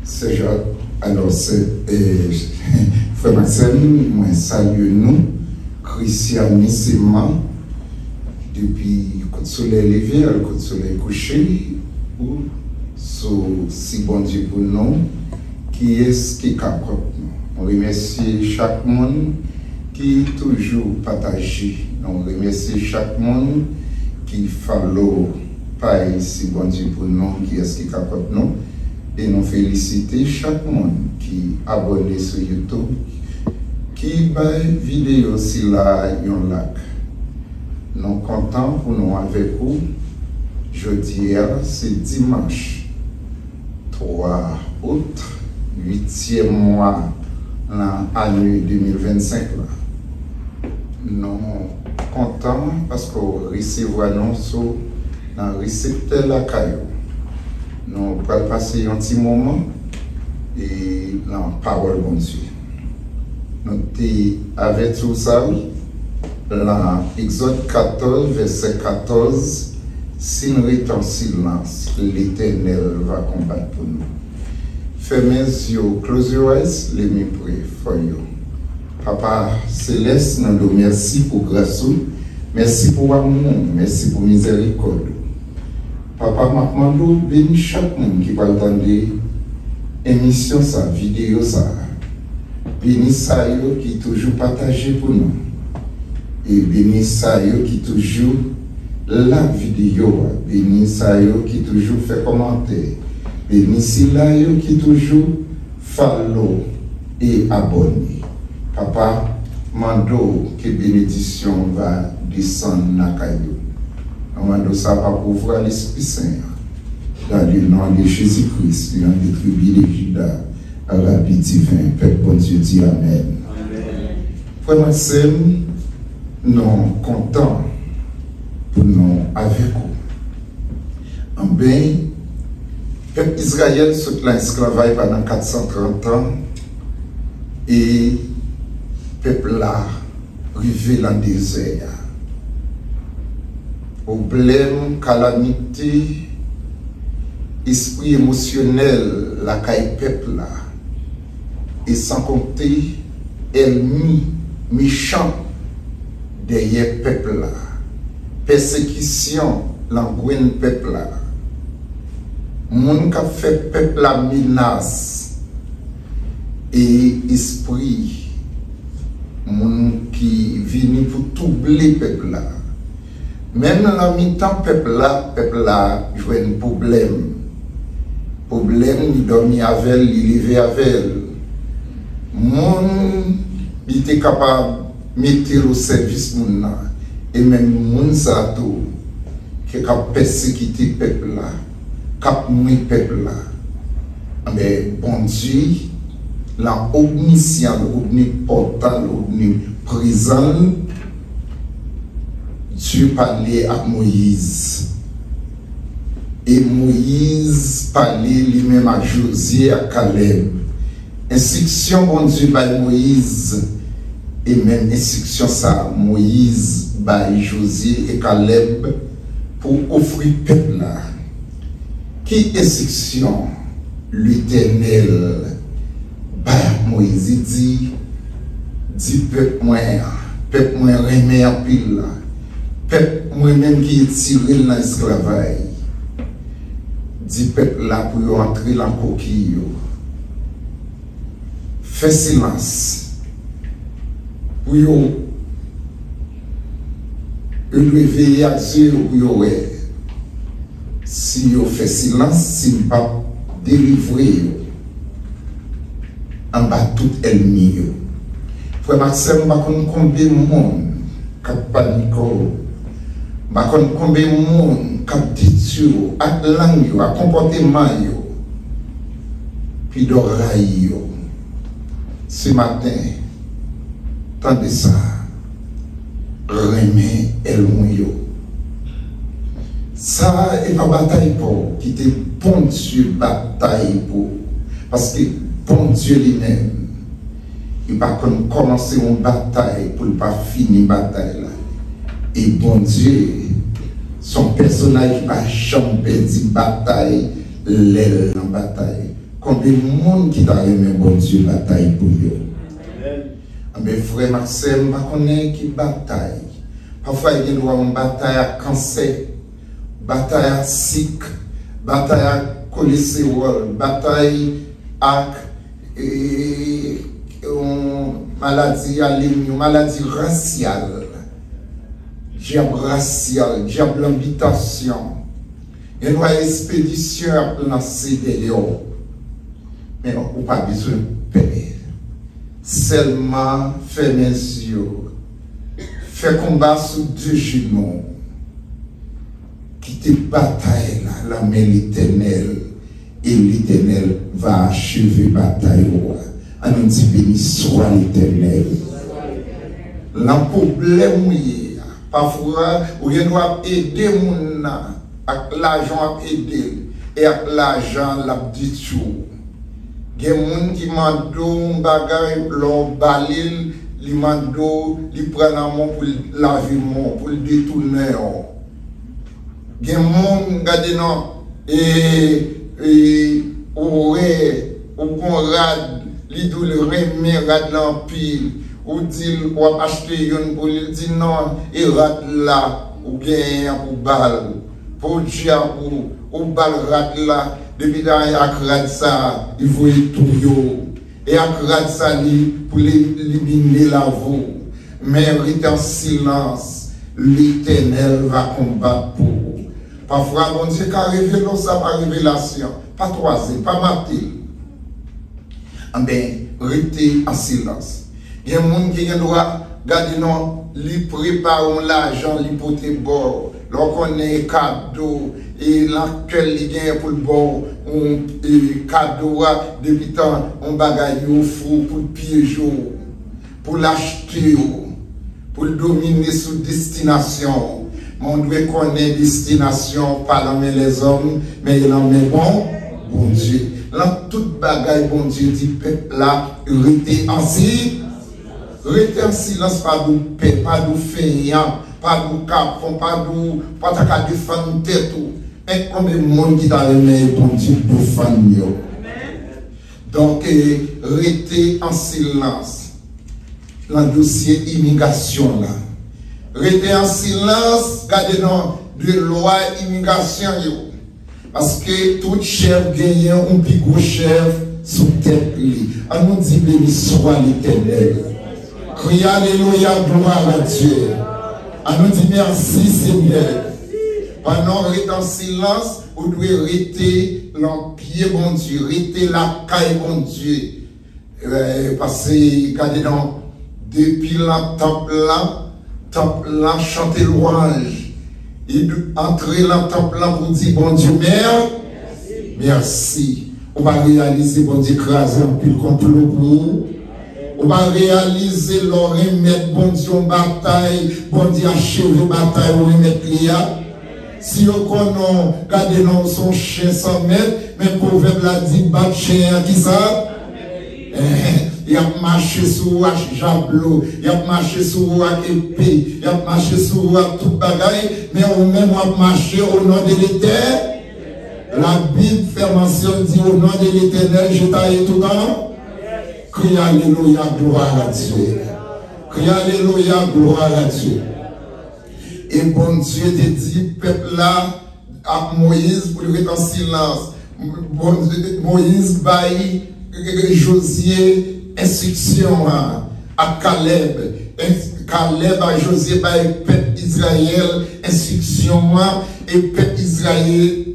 C'est Jacques. Alors, c'est Frère Maxime, moi salue nous, christianissimement, depuis le coup de soleil levé, le coup de soleil couché, ou si bon Dieu pour nous, qui est-ce qui est capable nous. On remercie chaque monde qui toujours partagé. On remercie chaque monde qui follow pas si bon Dieu pour nous, qui est-ce qui est capable nous. Et nous féliciter chaque monde qui est abonné sur YouTube, qui va vidéo aussi là, yon lac. Nous sommes contents pour nous avec vous. Jeudi, c'est dimanche 3 août, 8e mois de l'année 2025. Nous sommes contents parce qu'on recevra nous sur le récepteur la caillou. Nous allons passer un petit moment et la parole bon Dieu. Nous sommes avec tout ça, dans Exode 14, verset 14, si nous restons en silence, l'Éternel va combattre pour nous. Fermez les yeux, close your eyes, let me pray for you. Papa Céleste, nous nous merci pour grâce, merci pour amour, merci pour miséricorde. Papa Makmando, bénis chaque monde qui va entendre émission, sa vidéo, ça. Bénis ça qui toujours partagé pour nous. Et bénis ça qui toujours la vidéo. Bénis ça qui toujours fait commentaire. Bénis ça qui toujours follow et abonné. Papa, mando que bénédiction va descendre dans la caillou. Mando ça va pouvoir l'Esprit Saint. Dans le nom de Jésus-Christ, dans les tribus de Juda, Rabbi divin, Père bon Dieu dit Amen. Frère Maxime, nous sommes contents pour nous avec vous. En bien, le peuple Israël sous l'esclavage pendant 430 ans et le peuple là arrivé dans le désert. Problème, calamité, esprit émotionnel, la caille peuple là, et sans compter ennemi méchant derrière peuple là, persécution, l'angoisse peuple là, monde qui a fait peuple la menace et esprit, monde qui vient pour troubler peuple là. Même dans la mi-temps, peuple là, joue un problème. Problème, il dormit avec elle, il levé avec elle. Mon, il était capable de mettre au service mon là. Et même mon ça tout, qui a persécuté peuple là, qui a mouillé peuple là. Mais bon Dieu, la omniscient, l'omnipotent, l'omniprésent, Dieu parlait à Moïse. Et Moïse parlait lui-même à Josué et à Caleb. Instruction, bon Dieu, par Moïse. Et même instruction, ça, Moïse, par Josué et Caleb, pour offrir peuple là. Qui instruction? L'Éternel, par Moïse, dit peuple moins remet en pile là. Peuple moi-même qui est tiré dans l'esclavage, dit peuple là pour entrer dans la coquille. Fais silence. Pour réveiller à Dieu pour si vous faites silence, si vous ne pas délivrer en bas tout ennemi. Frère Maxime, je ne sais pas combien de monde qui panique. Combien de monde qui dit à langue, à comportement, puis d'oreille. Ce matin, tendez ça, remet el ça est pas bataille pour, qui était bon Dieu bataille pour, parce que bon Dieu lui-même, il va commencer une bataille pour ne pas finir la bataille là. Et bon Dieu, son personnage va jamais perdre bataille, l'aile en bataille. combien de monde qui t'a aimé, bon Dieu, bataille pour eux. Mais frère Maxime, je connais qui bataille. Parfois, il y a une bataille à cancer, bataille à sick, bataille à cholestérol, bataille à maladie alémie, maladie raciale, diable racial, diable l'habitation. Il y a une expédition à lancer derrière. Mais on n'a pas besoin de paix. Seulement, fais mes yeux. Fais combat sous deux genoux. Quittez bataille là, la main l'éternel. Et l'éternel va achever bataille. On nous dit béni soit l'éternel. Le problème, parfois, on doit aider mon avec l'argent à aider et avec l'argent l'a dit tout. Il y a des gens qui m'ont dit bagay leur balil, li mando, li prend la main pour laver mon, pour le détourner. Il y a des gens qui regardent non et au bon rad, li dou le remet rad l'empile, ou dit ou acheter yon pour lui dit non et rad là ou bien pour balle. Pour Dieu, ou bal rat là, depuis dans rad ça, il faut tout. Et rad ça, pour éliminer la voix. Mais restez en silence, l'éternel va combattre pour vous. Parfois, bon Dieu, quand révèle ça par révélation, pas troisième, pas matin. Mais restez en silence. Il y a des gens qui doivent garder non, li préparent l'argent, li poter bord. Lorsqu'on est cadeau et l'accueil il gagne pour le bon, on cadeau depuis temps on bagaille au fou pour le piéger, pour l'acheter, pour le dominer sous destination. On doit connaître destination pas dans les hommes, mais dans mes bon Dieu. Dans toute bagaille bon Dieu dit peuple là, restez en silence. Restez en silence, pas de paix, pas de feignant, pas de capon, pas de défendre tête. Mais combien de monde qui t'a aimé, bon Dieu, pour défendre. Donc, restez en silence. Dans le dossier immigration là. Restez en silence, gardez de loi immigration. Parce que tout chef gagne un plus gros chef sous tête. On nous dit béni soit l'éternel. Criez alléluia, gloire à Dieu. On nous dit merci Seigneur. Pendant qu'on est en silence, vous devez rester l'empire bon Dieu, rester la caille bon Dieu. Parce que, regardez donc, depuis le temple là, chanter louange. Et entrer dans le temple là pour dire bon Dieu, merci. On va réaliser bon Dieu, écraser un peu le complot pour vous. On va réaliser leur remettre bon Dieu en bataille, bon Dieu achever bataille, on remettre l'IA. Si on connaît, regardez non son chien 100 mètres, mais proverbe l'a dit, bat chien qui ça? Il a marché sur un jablot, il a marché sur un épée, il a marché sur tout bagaille, mais on même a marché au nom de l'Éternel. La Bible fait mention, dit au nom de l'Éternel, je t'aille tout dans. Crie alléluia, gloire à Dieu. Crie alléluia, gloire à Dieu. Et bon Dieu te dit, peuple là, à Moïse, pour le mettre en silence. Moïse baille Josué instruction à Caleb. Caleb à Josué baille peuple Israël instruction et peuple Israël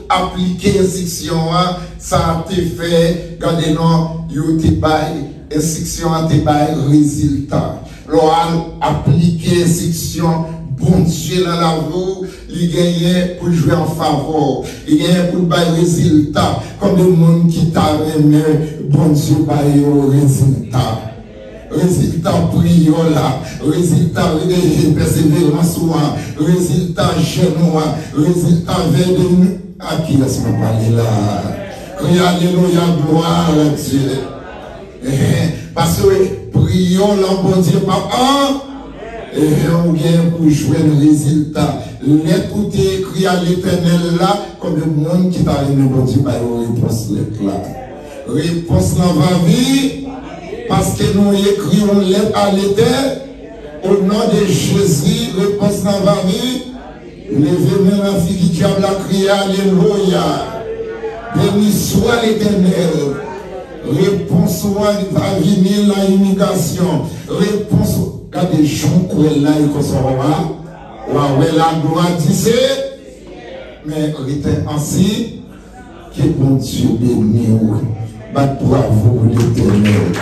appliqué instruction ça a été fait. Regardez non, yo te baille instruction a te baille résultat. L'on appliqué instruction, bon Dieu dans la vie, il gagne pour jouer en faveur, il gagne pour le résultat. Comme le monde qui t'a aimé, bon Dieu baille au résultat. Résultat prière là, résultat persévérance, résultat genou, résultat vers de nous. À qui est-ce qu'on parle là? Crie alléluia, gloire à Dieu. Parce que prions là, bon Dieu, papa. Et on vient pour jouer le résultat. l'écouter écrit à l'éternel là, comme le monde qui t'a aimé, bon Dieu, par une réponse là. Réponse là va vivre, parce que nous écrivons lettre à l'éternel, au nom de Jésus, réponse là va vivre. Levez-moi la fille qui diable a crié, alléluia. Béni soit l'éternel. Réponse va venir la immigration. Réponse, quand des gens qui là, ils conserveront. Ouais, la gloire disait, mais était ainsi que bon Dieu béni. Bravo l'éternel.